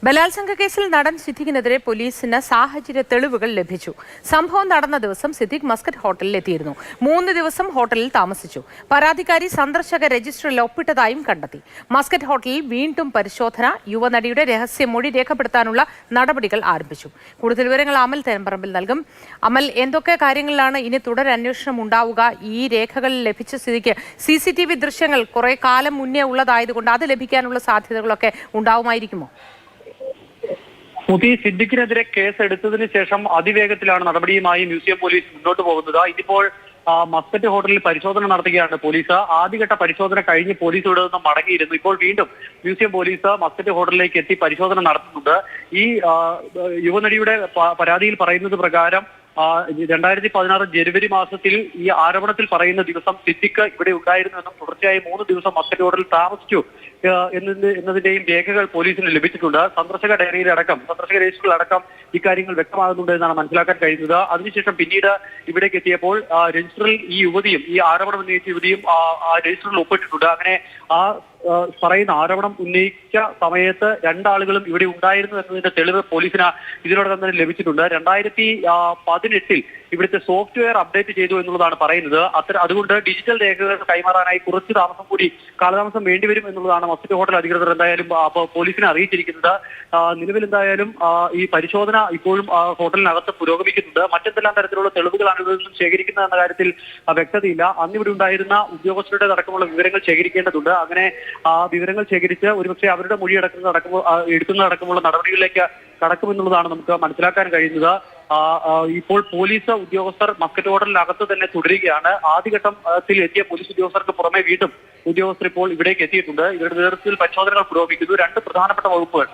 ബലാത്സംഗ കേസിൽ നടൻ സിദ്ദിഖിനെതിരെ പോലീസിന് സാഹചര്യ തെളിവുകൾ ലഭിച്ചു. സംഭവം നടന്ന ദിവസം സിദ്ദിഖ് മസ്കറ്റ് ഹോട്ടലിൽ എത്തിയിരുന്നു. 3 ദിവസം ഹോട്ടലിൽ താമസിച്ചു. പരാതിക്കാരി സന്ദർശക രജിസ്റ്ററിൽ ഒപ്പിട്ടതായും കണ്ടെത്തി. മസ്കറ്റ് ഹോട്ടലിൽ വീണ്ടും പരിശോധന. യുവനടിയുടെ രഹസ്യമൊഴി രേഖപ്പെടുത്താനുള്ള നടപടികൾ ആരംഭിച്ചു. കൂടുതൽ വിവരങ്ങൾ അമൽ തേമ്പറമ്പിൽ നൽകും. അമൽ, എന്തൊക്കെ കാര്യങ്ങളിലാണ് ഇനി തുടരന്വേഷണം ഉണ്ടാവുക? ഈ രേഖകൾ ലഭിച്ച സ്ഥിതിക്ക് CCTV ദൃശ്യങ്ങൾ കുറെ കാലം മുന്നേ ഉള്ളതായതുകൊണ്ട് അത് ലഭിക്കാനുള്ള സാധ്യതകളൊക്കെ ഉണ്ടാവുമായിരിക്കുമോ? സിദ്ദിഖിനെതിരെ കേസ് എടുത്തതിന് ശേഷം അതിവേഗത്തിലാണ് നടപടിയുമായി മ്യൂസിയം പോലീസ് മുന്നോട്ട് പോകുന്നത്. ഇതിപ്പോൾ മസ്കറ്റ് ഹോട്ടലിൽ പരിശോധന നടത്തുകയാണ് പോലീസ്. ആദ്യഘട്ട പരിശോധന കഴിഞ്ഞ് പോലീസ് ഇവിടെ നിന്ന് മടങ്ങിയിരുന്നു. ഇപ്പോൾ വീണ്ടും മ്യൂസിയം പോലീസ് മസ്കറ്റ് ഹോട്ടലിലേക്ക് എത്തി പരിശോധന നടത്തുന്നുണ്ട്. ഈ യുവനടിയുടെ പരാതിയിൽ പറയുന്നത് പ്രകാരം 2016 ജനുവരി മാസത്തിൽ ഈ ആരോപണത്തിൽ പറയുന്ന ദിവസം സിദ്ദിഖ് ഇവിടെ ഉണ്ടായിരുന്നു എന്നും തുടർച്ചയായി 3 ദിവസം മസ്കറ്റ് ഹോട്ടലിൽ താമസിച്ചു എന്നതിന്റെയും രേഖകൾ പോലീസിന് ലഭിച്ചിട്ടുണ്ട്. സന്ദർശക രജിസ്റ്ററിലടക്കം ഇക്കാര്യങ്ങൾ വ്യക്തമാകുന്നുണ്ട് എന്നാണ് മനസ്സിലാക്കാൻ കഴിയുന്നത്. അതിനുശേഷം പിന്നീട് ഇവിടേക്ക് എത്തിയപ്പോൾ രജിസ്റ്ററിൽ ഈ യുവതിയും ഈ ആരോപണം ഉന്നയിച്ച യുവതിയും ആ രജിസ്റ്ററിൽ ഒപ്പിട്ടിട്ടുണ്ട്. അങ്ങനെ ആ പറയുന്ന ആരോപണം ഉന്നയിച്ച സമയത്ത് രണ്ടാളുകളും ഇവിടെ ഉണ്ടായിരുന്നു എന്നതിന്റെ തെളിവ് പോലീസിന് ഇതിനോടകം തന്നെ ലഭിച്ചിട്ടുണ്ട്. 2018 ഇവിടുത്തെ സോഫ്റ്റ്വെയർ അപ്ഡേറ്റ് ചെയ്തു എന്നുള്ളതാണ് പറയുന്നത്. അതുകൊണ്ട് ഡിജിറ്റൽ രേഖകൾ കൈമാറാനായി കുറച്ച് കാലതാമസം വേണ്ടിവരും എന്നുള്ളതാണ് മസ്കറ്റ് ഹോട്ടൽ അധികൃതർ എന്തായാലും പോലീസിനെ അറിയിച്ചിരിക്കുന്നത്. നിലവിൽ എന്തായാലും ഈ പരിശോധന ഇപ്പോഴും ഹോട്ടലിനകത്ത് പുരോഗമിക്കുന്നുണ്ട്. മറ്റെന്തെല്ലാം തരത്തിലുള്ള തെളിവുകളാണ് ഇവിടെ നിന്നും ശേഖരിക്കുന്നത് എന്ന കാര്യത്തിൽ വ്യക്തതയില്ല. അന്നിവിടെ ഉണ്ടായിരുന്ന ഉദ്യോഗസ്ഥരുടെ അടക്കമുള്ള വിവരങ്ങൾ ശേഖരിക്കേണ്ടതുണ്ട്. അങ്ങനെ വിവരങ്ങൾ ശേഖരിച്ച് ഒരുപക്ഷെ അവരുടെ മൊഴി എടുക്കുന്നതടക്കമുള്ള നടപടികളിലേക്ക് കടക്കുമെന്നുള്ളതാണ് നമുക്ക് മനസ്സിലാക്കാൻ കഴിയുന്നത്. ഇപ്പോൾ പോലീസ് ഉദ്യോഗസ്ഥർ മസ്കറ്റ് ഹോട്ടലിനകത്ത് തന്നെ തുടരുകയാണ്. ആദ്യഘട്ടത്തിൽ എത്തിയ പോലീസ് ഉദ്യോഗസ്ഥർക്ക് പുറമെ വീണ്ടും ഉദ്യോഗസ്ഥർ ഇപ്പോൾ ഇവിടേക്ക് എത്തിയിട്ടുണ്ട്. ഇവരുടെ നേതൃത്വത്തിൽ പരിശോധനകൾ പുരോഗമിക്കുന്നു. 2 പ്രധാനപ്പെട്ട വകുപ്പുകൾ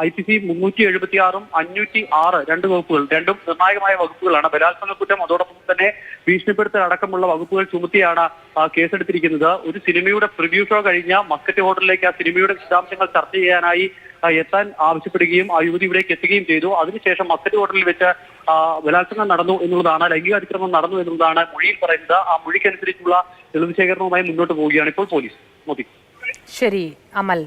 IPC 376 506 2 വകുപ്പുകൾ, രണ്ടും നിർണായകമായ വകുപ്പുകളാണ്. ബലാത്സംഗ കുറ്റം അതോടൊപ്പം തന്നെ ഭീഷണിപ്പെടുത്തൽ അടക്കമുള്ള വകുപ്പുകൾ ചുമത്തിയാണ് കേസെടുത്തിരിക്കുന്നത്. ഒരു സിനിമയുടെ പ്രിവ്യൂ ഷോ കഴിഞ്ഞ മസ്കറ്റ് ഹോട്ടലിലേക്ക് ആ സിനിമയുടെ വിശദാംശങ്ങൾ ചർച്ച ചെയ്യാനായി എത്താൻ ആവശ്യപ്പെടുകയും ആ യുവതി ഇവിടേക്ക് എത്തുകയും ചെയ്തു. അതിനുശേഷം മസ്കറ്റ് ഹോട്ടലിൽ വെച്ച് ബലാത്സംഗം നടന്നു എന്നുള്ളതാണ്, ലൈംഗിക അതിക്രമം നടന്നു എന്നുള്ളതാണ് മൊഴിയിൽ പറയുന്നത്. ആ മൊഴിക്കനുസരിച്ചുള്ള തെളിവ് ശേഖരണവുമായി മുന്നോട്ട് പോവുകയാണ് ഇപ്പോൾ പോലീസ്. ശരി അമൽ.